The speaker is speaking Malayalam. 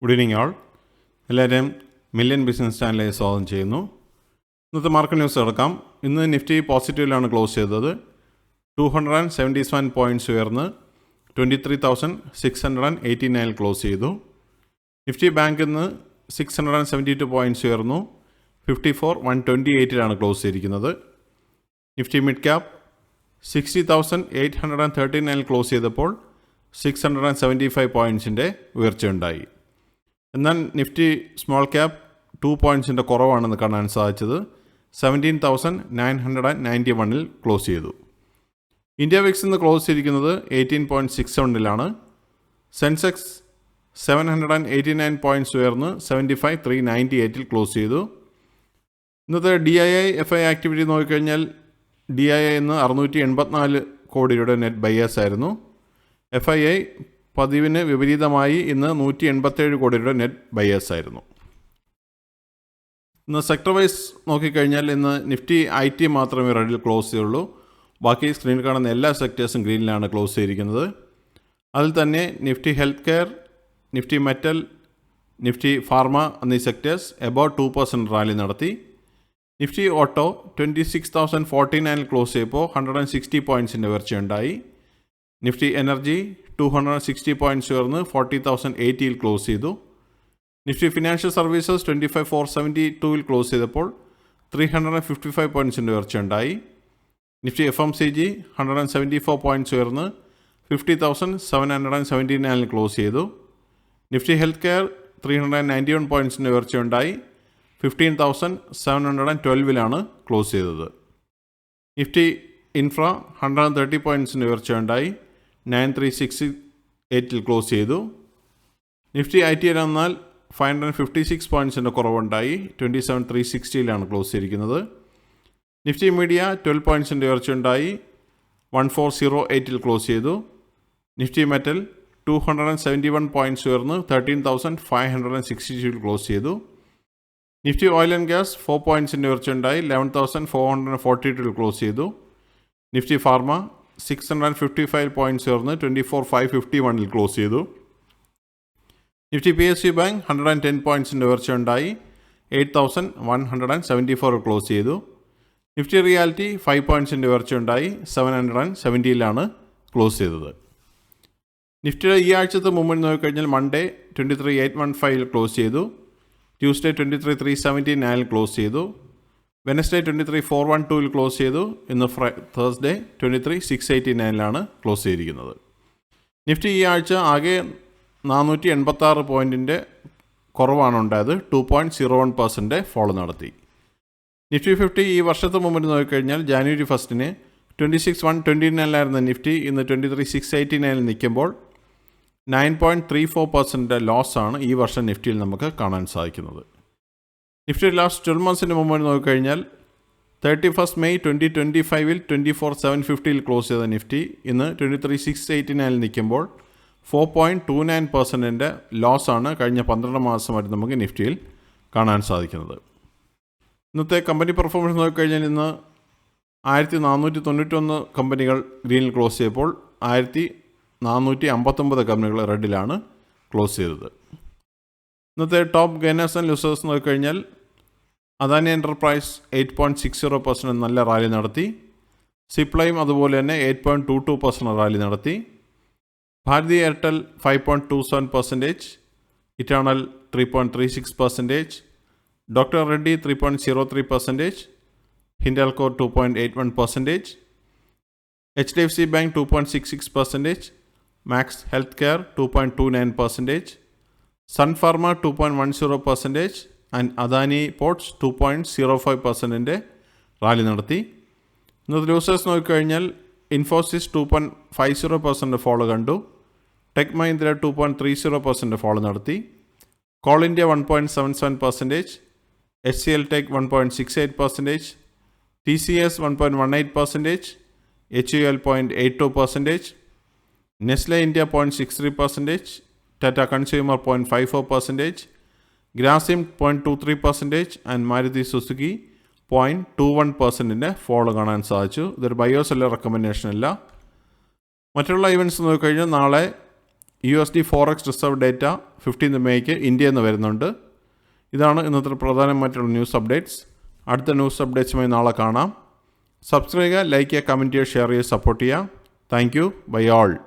ഗുഡ് ഈവനിങ് ആൾ. എല്ലാവരെയും മില്യൺ ബിസിനസ് ചാനലിലേക്ക് സ്വാഗതം ചെയ്യുന്നു. ഇന്നത്തെ മാർക്കറ്റ് ന്യൂസ് എടുക്കാം. ഇന്ന് നിഫ്റ്റി പോസിറ്റീവിലാണ് ക്ലോസ് ചെയ്തത്. 277 പോയിൻറ്റ്സ് ഉയർന്ന് 23,689 ക്ലോസ് ചെയ്തു. നിഫ്റ്റി ബാങ്ക് ഇന്ന് 672 പോയിൻറ്റ്സ് ഉയർന്നു 54,128 ക്ലോസ് ചെയ്തിരിക്കുന്നത്. നിഫ്റ്റി മിഡ് ക്യാപ് 60,839 ക്ലോസ് ചെയ്തപ്പോൾ 675 പോയിൻറ്റ്സിൻ്റെ ഉയർച്ചയുണ്ടായി. എന്നാൽ നിഫ്റ്റി സ്മോൾ ക്യാപ് 2 പോയിൻറ്റ്സിൻ്റെ കുറവാണെന്ന് കാണാൻ സാധിച്ചത്. 17,991 ക്ലോസ് ചെയ്തു. ഇന്ത്യ വിക്സ് ഇന്ന് ക്ലോസ് ചെയ്തിരിക്കുന്നത് 18.67 സെൻസെക്സ് 789 പോയിൻറ്റ്സ് ഉയർന്ന് 75,398 ക്ലോസ് ചെയ്തു. ഇന്നത്തെ DII-FI ആക്ടിവിറ്റി നോക്കിക്കഴിഞ്ഞാൽ DII ഇന്ന് 684 കോടിയുടെ നെറ്റ് ബയേഴ്സ് ആയിരുന്നു. FII പതിവിന് വിപരീതമായി ഇന്ന് 187 കോടിയുടെ നെറ്റ് ബയേഴ്സ് ആയിരുന്നു. ഇന്ന് സെക്ടർ വൈസ് നോക്കിക്കഴിഞ്ഞാൽ ഇന്ന് നിഫ്റ്റി IT മാത്രമേ റെഡിൽ ക്ലോസ് ചെയ്യുള്ളൂ. ബാക്കി സ്ക്രീനിൽ കാണുന്ന എല്ലാ സെക്ടേഴ്സും ഗ്രീനിലാണ് ക്ലോസ് ചെയ്തിരിക്കുന്നത്. അതിൽ തന്നെ Nifty health care, Nifty metal, Nifty pharma എന്നീ സെക്ടേഴ്സ് എബൌട്ട് 2% റാലി നടത്തി. നിഫ്റ്റി ഓട്ടോ 26,049 ക്ലോസ് ചെയ്തപ്പോൾ 160 പോയിൻറ്റ്സിൻ്റെ ഉയർച്ചയുണ്ടായി. നിഫ്റ്റി എനർജി 260 പോയിൻറ്റ്സ് ഉയർന്ന് 40,080 ക്ലോസ് ചെയ്തു. നിഫ്റ്റി ഫിനാൻഷ്യൽ സർവീസസ് 25,472 ക്ലോസ് ചെയ്തപ്പോൾ 355 പോയിൻറ്റ്സിൻ്റെ ഉയർച്ചയുണ്ടായി. നിഫ്റ്റി FMCG 174 പോയിൻറ്റ്സ് ഉയർന്ന് 50,779 ക്ലോസ് ചെയ്തു. നിഫ്റ്റി ഹെൽത്ത് കെയർ 391 പോയിൻറ്റ്സിൻ്റെ ഉയർച്ചയുണ്ടായി 15,712 ക്ലോസ് ചെയ്തത്. നിഫ്റ്റി ഇൻഫ്ര 130 പോയിൻറ്റ്സിൻ്റെ ഉയർച്ചയുണ്ടായി 9368 ക്ലോസ് ചെയ്തു. നിഫ്റ്റി IT എന്നാൽ 556 പോയിൻറ്റ്സിൻ്റെ കുറവുണ്ടായി 27,360 ക്ലോസ് ചെയ്തിരിക്കുന്നത്. നിഫ്റ്റി മീഡിയ 12 പോയിൻറ്റ്സിൻ്റെ ഉയർച്ചയുണ്ടായി 1408 ക്ലോസ് ചെയ്തു. നിഫ്റ്റി മെറ്റൽ 271 പോയിൻറ്റ്സ് ഉയർന്ന് 13,562 ക്ലോസ് ചെയ്തു. നിഫ്റ്റി ഓയിൽ ആൻഡ് ഗ്യാസ് 4 പോയിൻറ്റ്സിൻ്റെ ഉയർച്ചയുണ്ടായി 11,442 ക്ലോസ് ചെയ്തു. നിഫ്റ്റി ഫാർമ 655 പോയിൻറ്റ്സ് ഉയർന്ന് 24,551 ക്ലോസ് ചെയ്തു. നിഫ്റ്റി PSU ബാങ്ക് 110 പോയിൻറ്റ്സിൻ്റെ ഉയർച്ചയുണ്ടായി 8,174 ക്ലോസ് ചെയ്തു. നിഫ്റ്റി റിയാലിറ്റി 5 പോയിൻറ്റ്സിൻ്റെ ഉയർച്ചയുണ്ടായി 770 ക്ലോസ് ചെയ്തത്. നിഫ്റ്റിയുടെ ഈ ആഴ്ചത്തെ മൂവ്മെൻറ്റ് നോക്കിക്കഴിഞ്ഞാൽ മൺഡേ 23,815 ക്ലോസ് ചെയ്തു. ട്യൂസ്ഡേ 23,379 ക്ലോസ് ചെയ്തു. വെനസ്ഡേ 23,412 ക്ലോസ് ചെയ്തു. ഇന്ന് തേഴ്സ്ഡേ 23,689 ക്ലോസ് ചെയ്തിരിക്കുന്നത്. നിഫ്റ്റി ഈ ആഴ്ച ആകെ 486 പോയിൻറ്റിൻ്റെ കുറവാണ് ഉണ്ടായത്. 2.01% ഫോളോ നടത്തി. നിഫ്റ്റി 50 ഈ വർഷത്തെ മൂവ്മെൻറ്റ് നോക്കിക്കഴിഞ്ഞാൽ ജാനുവരി 1 26,129 നിഫ്റ്റി ഇന്ന് 23,689 നിൽക്കുമ്പോൾ 9.34% ലോസാണ് ഈ വർഷം നിഫ്റ്റിയിൽ നമുക്ക് കാണാൻ സാധിക്കുന്നത്. നിഫ്റ്റി ലാസ്റ്റ് 12 മന്ത്സിൻ്റെ മൂവ്മെൻറ്റ് നോക്കിക്കഴിഞ്ഞാൽ 31 മെയ് 2025 24,750 ക്ലോസ് ചെയ്ത നിഫ്റ്റി ഇന്ന് 23,689 നിൽക്കുമ്പോൾ 4.29% ലോസാണ് കഴിഞ്ഞ 12 മാസമായിട്ട് നമുക്ക് നിഫ്റ്റിയിൽ കാണാൻ സാധിക്കുന്നത്. ഇന്നത്തെ കമ്പനി പെർഫോമൻസ് നോക്കിക്കഴിഞ്ഞാൽ ഇന്ന് 1,491 കമ്പനികൾ ഗ്രീനിൽ ക്ലോസ് ചെയ്തപ്പോൾ 1,459 കമ്പനികൾ റെഡിലാണ് ക്ലോസ് ചെയ്തത്. ഇന്നത്തെ ടോപ്പ് ഗെയിനേഴ്സ് ആൻഡ് ലൂസേഴ്സ് നോക്കിക്കഴിഞ്ഞാൽ അദാനി എൻ്റർപ്രൈസ് 8.60% നല്ല റാലി നടത്തി. സിപ്ലൈം അതുപോലെ തന്നെ 8.22% റാലി നടത്തി. Bharti Airtel 5.27%, Eternal 3.36%, doctor Reddy 3.03%, Hindalco 2.81%, HDFC bank 2.66%, Max Health Care 2.29%, Sun Pharma 2.10% and Adani Ports 2.05% rally നടത്തി. ഇന്നത്തെ ലൂസേഴ്സ് നോക്കിക്കഴിഞ്ഞാൽ ഇൻഫോസിസ് 2.50% ഫോളോ കണ്ടു. ടെക് മഹീന്ദ്ര 2.30% ഫോളോ നടത്തി. Coal India 1.77%, HCL Tech 1.68%, TCS 1.18%, HUL 0.82%, Nestle India 0.63%, Tata Consumer 0.54%, Grasim 0.23% and Maruti Suzuki 0.21% fall കാണാൻ സാധിച്ചു. ഇതൊരു ബയോസെല്ലർ റെക്കമെൻഡേഷൻ അല്ല. മറ്റുള്ള ഇവൻറ്റ്സ് നോക്കിക്കഴിഞ്ഞാൽ നാളെ USD Forex റിസർവ് ഡേറ്റ 15 മേയ്ക്ക് ഇന്ത്യയിൽ നിന്ന് വരുന്നുണ്ട്. ഇതാണ് ഇന്നത്തെ പ്രധാനമായിട്ടുള്ള ന്യൂസ് അപ്ഡേറ്റ്സ്. അടുത്ത ന്യൂസ് അപ്ഡേറ്റ്സുമായി നാളെ കാണാം. സബ്സ്ക്രൈബ് ചെയ്യുക, ലൈക്ക് ചെയ്യുക, കമൻറ്റ് ചെയ്യുക, ഷെയർ ചെയ്യുക, സപ്പോർട്ട് ചെയ്യുക. Thank you. Bye all.